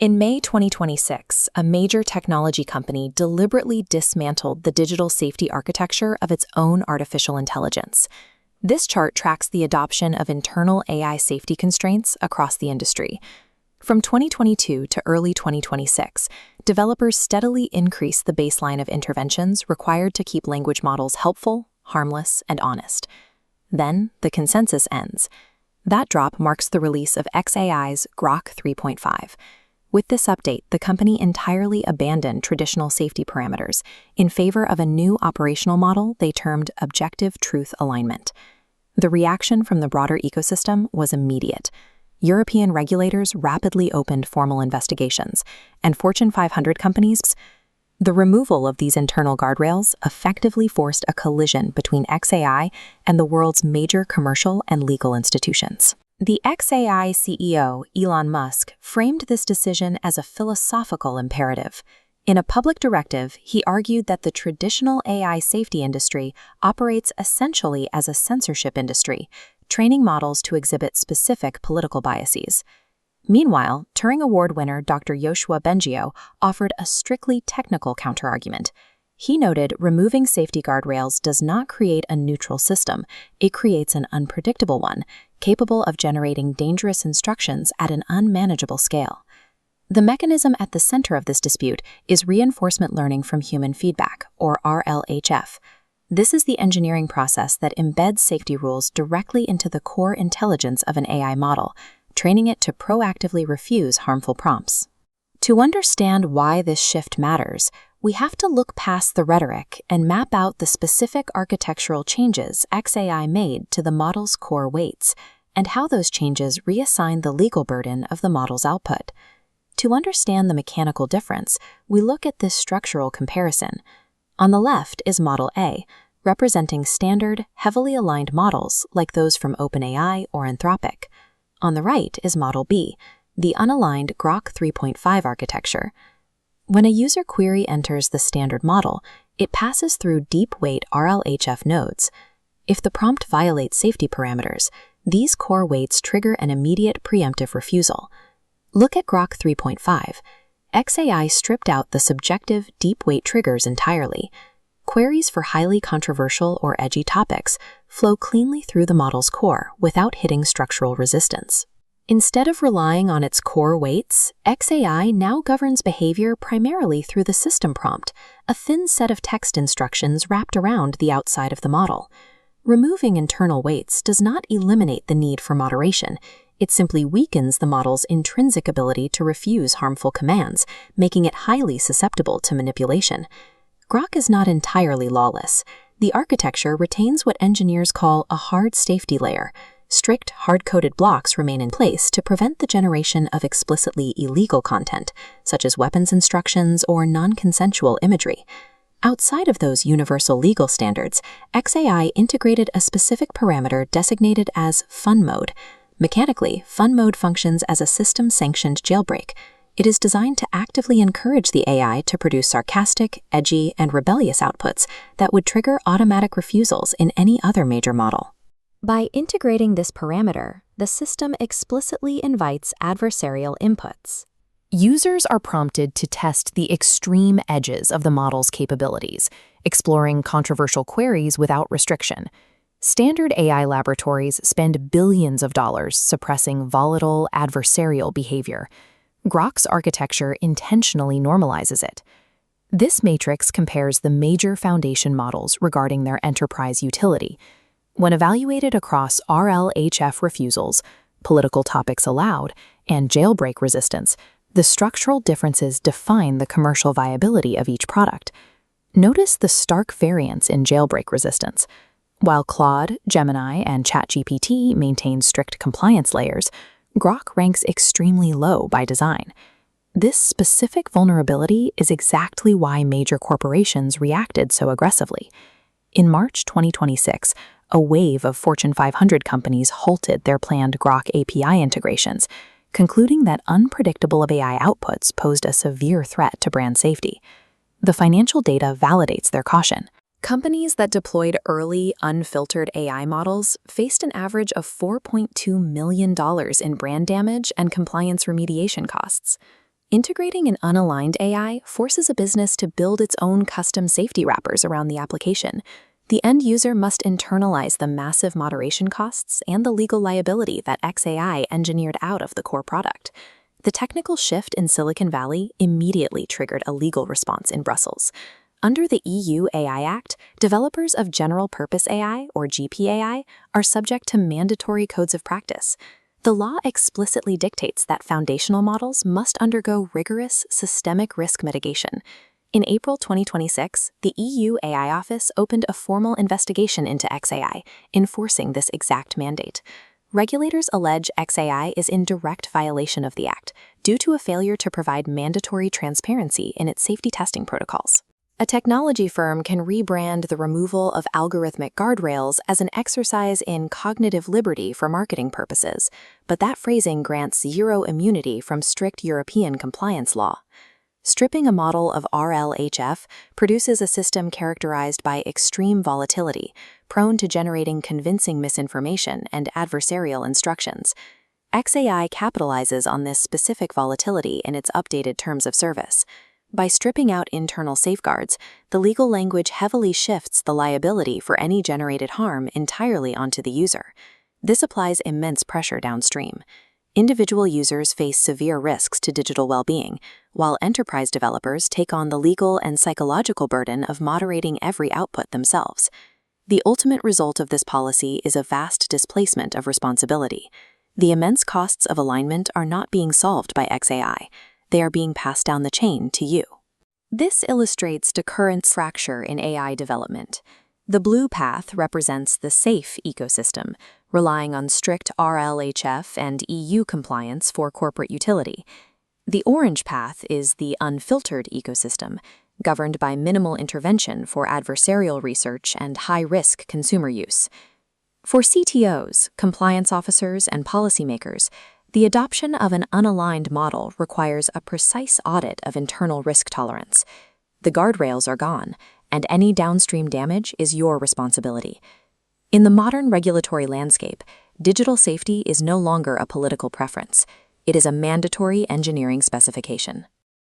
In May 2026, a major technology company deliberately dismantled the digital safety architecture of its own artificial intelligence. This chart tracks the adoption of internal AI safety constraints across the industry. From 2022 to early 2026, developers steadily increased the baseline of interventions required to keep language models helpful, harmless, and honest. Then, the consensus ends. That drop marks the release of xAI's Grok 3.5. With this update, the company entirely abandoned traditional safety parameters in favor of a new operational model they termed Objective Truth Alignment. The reaction from the broader ecosystem was immediate. European regulators rapidly opened formal investigations, and Fortune 500 companies. The removal of these internal guardrails effectively forced a collision between xAI and the world's major commercial and legal institutions. The xAI CEO, Elon Musk, framed this decision as a philosophical imperative. In a public directive, he argued that the traditional AI safety industry operates essentially as a censorship industry, training models to exhibit specific political biases. Meanwhile, Turing Award winner Dr. Yoshua Bengio offered a strictly technical counterargument. He noted removing safety guardrails does not create a neutral system, it creates an unpredictable one, capable of generating dangerous instructions at an unmanageable scale. The mechanism at the center of this dispute is reinforcement learning from human feedback, or RLHF. This is the engineering process that embeds safety rules directly into the core intelligence of an AI model, training it to proactively refuse harmful prompts. To understand why this shift matters, we have to look past the rhetoric and map out the specific architectural changes xAI made to the model's core weights, and how those changes reassign the legal burden of the model's output. To understand the mechanical difference, we look at this structural comparison. On the left is Model A, representing standard, heavily aligned models like those from OpenAI or Anthropic. On the right is Model B, the unaligned Grok 3.5 architecture. When a user query enters the standard model, it passes through deep-weight RLHF nodes. If the prompt violates safety parameters, these core weights trigger an immediate preemptive refusal. Look at Grok 3.5. xAI stripped out the subjective deep-weight triggers entirely. Queries for highly controversial or edgy topics flow cleanly through the model's core without hitting structural resistance. Instead of relying on its core weights, xAI now governs behavior primarily through the system prompt, a thin set of text instructions wrapped around the outside of the model. Removing internal weights does not eliminate the need for moderation. It simply weakens the model's intrinsic ability to refuse harmful commands, making it highly susceptible to manipulation. Grok is not entirely lawless. The architecture retains what engineers call a hard safety layer. Strict, hard-coded blocks remain in place to prevent the generation of explicitly illegal content, such as weapons instructions or non-consensual imagery. Outside of those universal legal standards, xAI integrated a specific parameter designated as Fun Mode. Mechanically, Fun Mode functions as a system-sanctioned jailbreak. It is designed to actively encourage the AI to produce sarcastic, edgy, and rebellious outputs that would trigger automatic refusals in any other major model. By integrating this parameter, the system explicitly invites adversarial inputs. Users are prompted to test the extreme edges of the model's capabilities, exploring controversial queries without restriction. Standard AI laboratories spend billions of dollars suppressing volatile, adversarial behavior. Grok's architecture intentionally normalizes it. This matrix compares the major foundation models regarding their enterprise utility. When evaluated across RLHF refusals, political topics allowed, and jailbreak resistance, the structural differences define the commercial viability of each product. Notice the stark variance in jailbreak resistance. While Claude, Gemini, and ChatGPT maintain strict compliance layers, Grok ranks extremely low by design. This specific vulnerability is exactly why major corporations reacted so aggressively. In March 2026, a wave of Fortune 500 companies halted their planned Grok API integrations, concluding that unpredictable AI outputs posed a severe threat to brand safety. The financial data validates their caution. Companies that deployed early, unfiltered AI models faced an average of $4.2 million in brand damage and compliance remediation costs. Integrating an unaligned AI forces a business to build its own custom safety wrappers around the application. The end user must internalize the massive moderation costs and the legal liability that xAI engineered out of the core product. The technical shift in Silicon Valley immediately triggered a legal response in Brussels. Under the EU AI Act, developers of general-purpose AI, or GPAI, are subject to mandatory codes of practice. The law explicitly dictates that foundational models must undergo rigorous systemic risk mitigation. In April 2026, the EU AI Office opened a formal investigation into xAI, enforcing this exact mandate. Regulators allege xAI is in direct violation of the Act due to a failure to provide mandatory transparency in its safety testing protocols. A technology firm can rebrand the removal of algorithmic guardrails as an exercise in cognitive liberty for marketing purposes, but that phrasing grants zero immunity from strict European compliance law. Stripping a model of RLHF produces a system characterized by extreme volatility, prone to generating convincing misinformation and adversarial instructions. xAI capitalizes on this specific volatility in its updated terms of service. By stripping out internal safeguards, the legal language heavily shifts the liability for any generated harm entirely onto the user. This applies immense pressure downstream. Individual users face severe risks to digital well-being, while enterprise developers take on the legal and psychological burden of moderating every output themselves. The ultimate result of this policy is a vast displacement of responsibility. The immense costs of alignment are not being solved by xAI. They are being passed down the chain to you. This illustrates the current fracture in AI development. The blue path represents the safe ecosystem, relying on strict RLHF and EU compliance for corporate utility. The orange path is the unfiltered ecosystem, governed by minimal intervention for adversarial research and high-risk consumer use. For CTOs, compliance officers, and policymakers, the adoption of an unaligned model requires a precise audit of internal risk tolerance. The guardrails are gone, and any downstream damage is your responsibility. In the modern regulatory landscape, digital safety is no longer a political preference. It is a mandatory engineering specification.